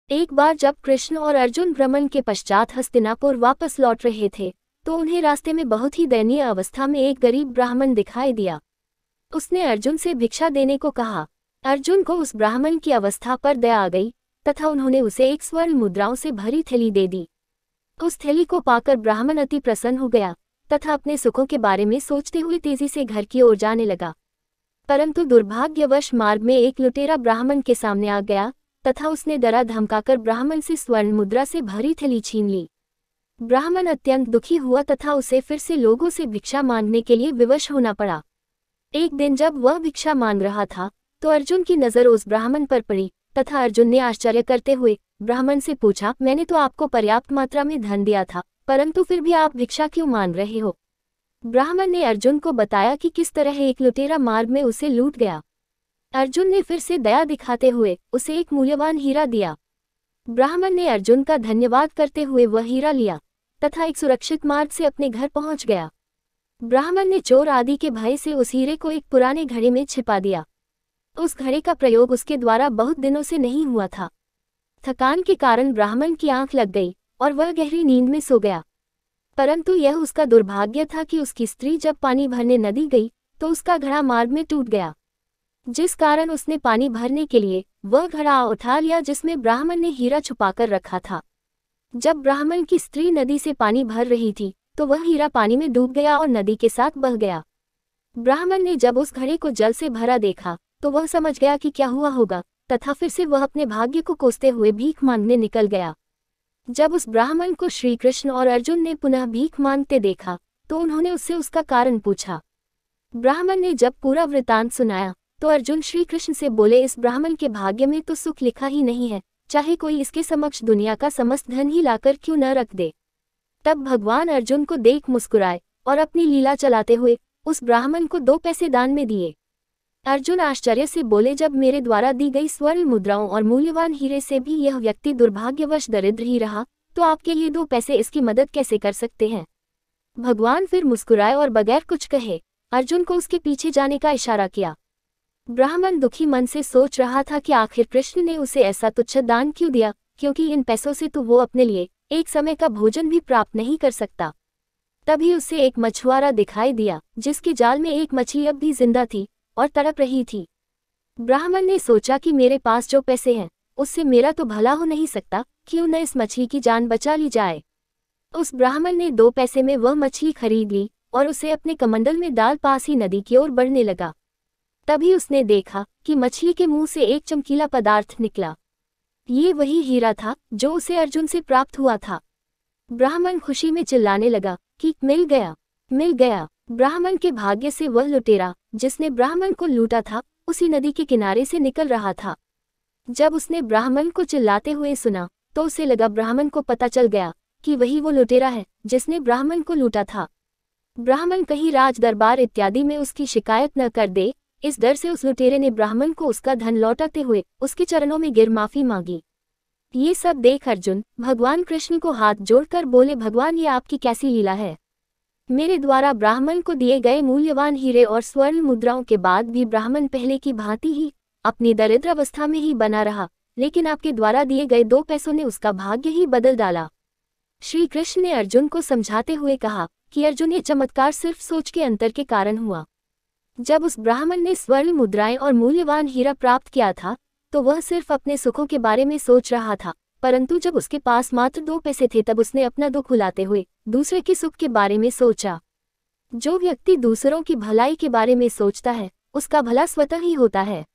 एक बार जब कृष्ण और अर्जुन भ्रमण के पश्चात हस्तिनापुर वापस लौट रहे थे तो उन्हें रास्ते में बहुत ही दयनीय अवस्था में एक गरीब ब्राह्मण दिखाई दिया। उसने अर्जुन से भिक्षा देने को कहा। अर्जुन को उस ब्राह्मण की अवस्था पर दया आ गई तथा उन्होंने उसे एक स्वर्ण मुद्राओं से भरी थैली दे दी। उस थैली को पाकर ब्राह्मण अति प्रसन्न हो गया तथा अपने सुखों के बारे में सोचते हुए तेजी से घर की ओर जाने लगा। परंतु दुर्भाग्यवश मार्ग में एक लुटेरा ब्राह्मण के सामने आ गया तथा उसने डरा धमकाकर ब्राह्मण से स्वर्ण मुद्रा से भरी थैली छीन ली। ब्राह्मण अत्यंत दुखी हुआ तथा उसे फिर से लोगों से भिक्षा मांगने के लिए विवश होना पड़ा। एक दिन जब वह भिक्षा मांग रहा था तो अर्जुन की नज़र उस ब्राह्मण पर पड़ी तथा अर्जुन ने आश्चर्य करते हुए ब्राह्मण से पूछा, मैंने तो आपको पर्याप्त मात्रा में धन दिया था, परंतु फिर भी आप भिक्षा क्यों मांग रहे हो? ब्राह्मण ने अर्जुन को बताया कि किस तरह एक लुटेरा मार्ग में उसे लूट गया। अर्जुन ने फिर से दया दिखाते हुए उसे एक मूल्यवान हीरा दिया। ब्राह्मण ने अर्जुन का धन्यवाद करते हुए वह हीरा लिया तथा एक सुरक्षित मार्ग से अपने घर पहुंच गया। ब्राह्मण ने चोर आदि के भय से उस हीरे को एक पुराने घड़े में छिपा दिया। उस घड़े का प्रयोग उसके द्वारा बहुत दिनों से नहीं हुआ था। थकान के कारण ब्राह्मण की आंख लग गई और वह गहरी नींद में सो गया। परंतु यह उसका दुर्भाग्य था कि उसकी स्त्री जब पानी भरने नदी गई तो उसका घड़ा मार्ग में टूट गया, जिस कारण उसने पानी भरने के लिए वह घड़ा उठा लिया जिसमें ब्राह्मण ने हीरा छुपाकर रखा था। जब ब्राह्मण की स्त्री नदी से पानी भर रही थी तो वह हीरा पानी में डूब गया और नदी के साथ बह गया। ब्राह्मण ने जब उस घड़े को जल से भरा देखा तो वह समझ गया कि क्या हुआ होगा तथा फिर से वह अपने भाग्य को कोसते हुए भीख मांगने निकल गया। जब उस ब्राह्मण को श्री कृष्ण और अर्जुन ने पुनः भीख मांगते देखा तो उन्होंने उससे उसका कारण पूछा। ब्राह्मण ने जब पूरा वृतांत सुनाया तो अर्जुन श्री कृष्ण से बोले, इस ब्राह्मण के भाग्य में तो सुख लिखा ही नहीं है, चाहे कोई इसके समक्ष दुनिया का समस्त धन ही लाकर क्यों न रख दे। तब भगवान अर्जुन को देख मुस्कुराए और अपनी लीला चलाते हुए उस ब्राह्मण को 2 पैसे दान में दिए। अर्जुन आश्चर्य से बोले, जब मेरे द्वारा दी गई स्वर्ण मुद्राओं और मूल्यवान हीरे से भी यह व्यक्ति दुर्भाग्यवश दरिद्र ही रहा तो आपके लिए 2 पैसे इसकी मदद कैसे कर सकते हैं? भगवान फिर मुस्कुराए और बगैर कुछ कहे अर्जुन को उसके पीछे जाने का इशारा किया। ब्राह्मण दुखी मन से सोच रहा था कि आखिर कृष्ण ने उसे ऐसा तुच्छ दान क्यों दिया, क्योंकि इन पैसों से तो वो अपने लिए एक समय का भोजन भी प्राप्त नहीं कर सकता। तभी उसे एक मछुआरा दिखाई दिया जिसके जाल में एक मछली अब भी जिंदा थी और तड़प रही थी। ब्राह्मण ने सोचा कि मेरे पास जो पैसे हैं उससे मेरा तो भला हो नहीं सकता, क्यों न इस मछली की जान बचा ली जाए। उस ब्राह्मण ने 2 पैसे में वह मछली खरीद ली और उसे अपने कमंडल में डाल पास ही नदी की ओर बढ़ने लगा। तभी उसने देखा कि मछली के मुंह से एक चमकीला पदार्थ निकला। ये वही हीरा था जो उसे अर्जुन से प्राप्त हुआ था। ब्राह्मण खुशी में चिल्लाने लगा कि मिल गया, मिल गया। ब्राह्मण के भाग्य से वह लुटेरा जिसने ब्राह्मण को लूटा था उसी नदी के किनारे से निकल रहा था। जब उसने ब्राह्मण को चिल्लाते हुए सुना तो उसे लगा ब्राह्मण को पता चल गया कि वही वो लुटेरा है जिसने ब्राह्मण को लूटा था। ब्राह्मण कहीं राज दरबार इत्यादि में उसकी शिकायत न कर दे, इस डर से उस लुटेरे ने ब्राह्मण को उसका धन लौटाते हुए उसके चरणों में गिर माफी मांगी। ये सब देख अर्जुन भगवान कृष्ण को हाथ जोड़कर बोले, भगवान ये आपकी कैसी लीला है? मेरे द्वारा ब्राह्मण को दिए गए मूल्यवान हीरे और स्वर्ण मुद्राओं के बाद भी ब्राह्मण पहले की भांति ही अपनी दरिद्र अवस्था में ही बना रहा, लेकिन आपके द्वारा दिए गए 2 पैसों ने उसका भाग्य ही बदल डाला। श्री कृष्ण ने अर्जुन को समझाते हुए कहा कि अर्जुन ये चमत्कार सिर्फ सोच के अंतर के कारण हुआ। जब उस ब्राह्मण ने स्वर्ण मुद्राएं और मूल्यवान हीरा प्राप्त किया था तो वह सिर्फ अपने सुखों के बारे में सोच रहा था, परंतु जब उसके पास मात्र 2 पैसे थे तब उसने अपना दुख भुलाते हुए दूसरे के सुख के बारे में सोचा। जो व्यक्ति दूसरों की भलाई के बारे में सोचता है उसका भला स्वतः ही होता है।